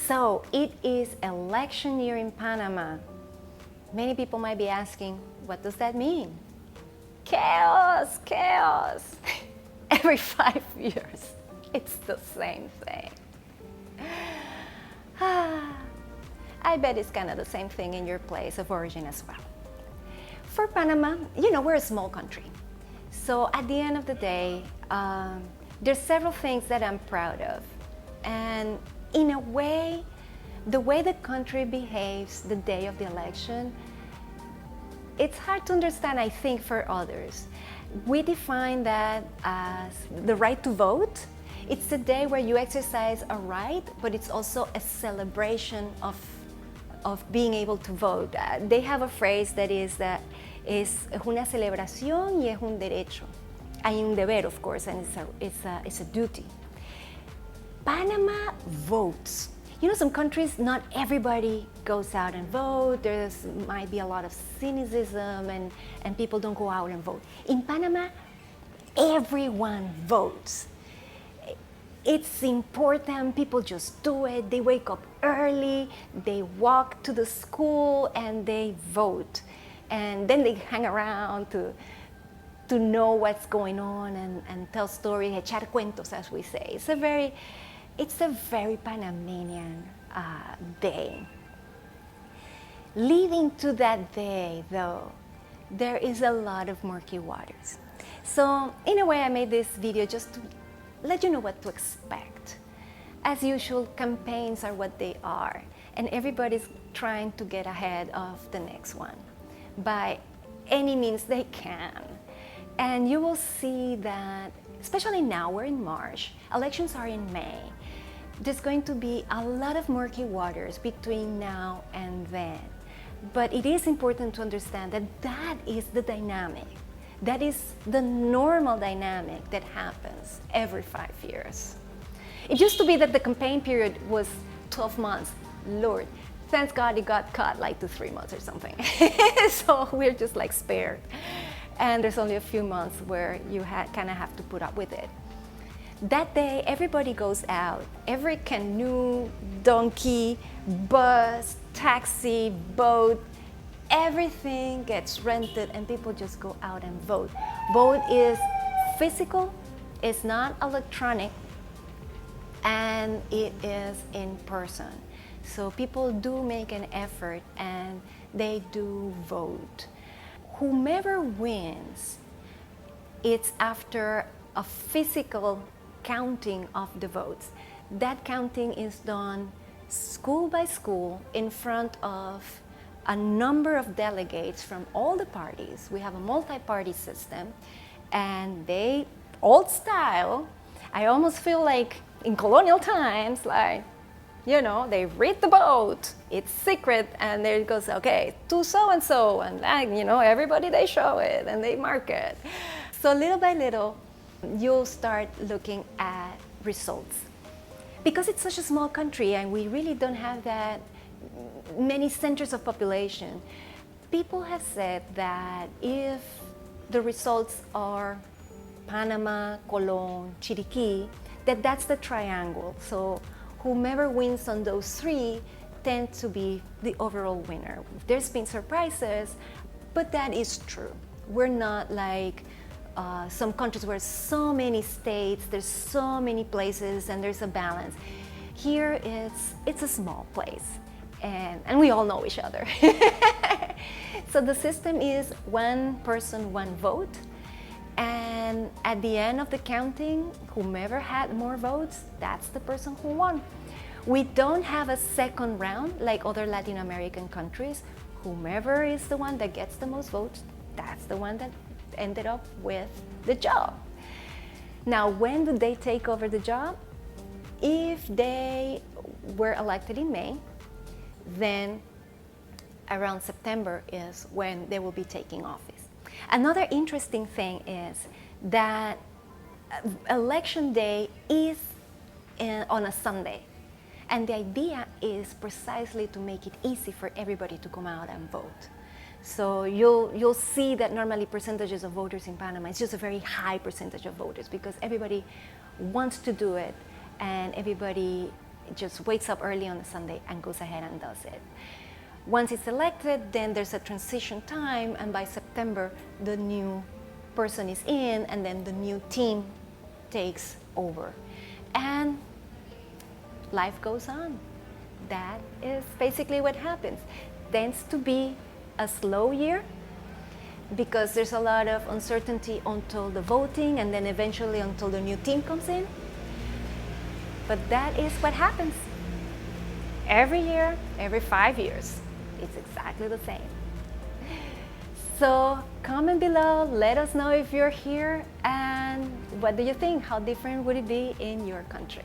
So it is election year in Panama. Many people might be asking, what does that mean? Chaos, chaos. Every 5 years, it's the same thing. I bet it's kind of the same thing in your place of origin as well. For Panama, we're a small country. So at the end of the day, there's several things that I'm proud of. And in a way, the way the country behaves the day of the election, it's hard to understand, I think, for others. We define that as the right to vote. It's the day where you exercise a right, but it's also a celebration of being able to vote. They have a phrase that is una celebración y es un derecho. Hay un deber, of course, and it's a duty. Panama votes. Some countries, not everybody goes out and vote. There might be a lot of cynicism and people don't go out and vote. In Panama, everyone votes. It's important, people just do it. They wake up early, they walk to the school and they vote. And then they hang around to know what's going on and tell stories, echar cuentos, as we say. It's a very Panamanian day. Leading to that day, though, there is a lot of murky waters. So in a way, I made this video just to let you know what to expect. As usual, campaigns are what they are, and everybody's trying to get ahead of the next one by any means they can. And you will see that, especially now, we're in March, elections are in May. There's going to be a lot of murky waters between now and then. But it is important to understand that that is the dynamic. That is the normal dynamic that happens every 5 years. It used to be that the campaign period was 12 months. Lord, thank God it got cut like to 3 months or something. So we're just like spared. And there's only a few months where you kind of have to put up with it. That day, everybody goes out. Every canoe, donkey, bus, taxi, boat, everything gets rented and people just go out and vote. Vote is physical, it's not electronic, and it is in person. So people do make an effort and they do vote. Whomever wins, it's after a physical counting of the votes. That counting is done school by school in front of a number of delegates from all the parties. We have a multi-party system, and they, old style, I almost feel like in colonial times, they read the vote, it's secret, and there it goes, okay, to so-and-so, and everybody, they show it, and they mark it. So little by little, you'll start looking at results. Because it's such a small country, and we really don't have that many centers of population, people have said that if the results are Panama, Colón, Chiriquí, that's the triangle. So whomever wins on those three tends to be the overall winner. There's been surprises, but that is true. We're not like some countries where so many states, there's so many places, and there's a balance. Here it's a small place, and we all know each other. So the system is one person, one vote, and at the end of the counting, whomever had more votes, that's the person who won. We don't have a second round like other Latin American countries. Whomever is the one that gets the most votes, that's the one that ended up with the job. Now, when do they take over the job? If they were elected in May, then around September is when they will be taking office. Another interesting thing is that election day is on a Sunday. And the idea is precisely to make it easy for everybody to come out and vote. So you'll see that normally percentages of voters in Panama, it's just a very high percentage of voters because everybody wants to do it and everybody It just wakes up early on a Sunday and goes ahead and does it. Once it's elected, then there's a transition time, and by September, the new person is in, and then the new team takes over. And life goes on. That is basically what happens. Tends to be a slow year because there's a lot of uncertainty until the voting and then eventually until the new team comes in. But that is what happens. Every year, every 5 years, it's exactly the same. So comment below, let us know if you're here and what do you think? How different would it be in your country?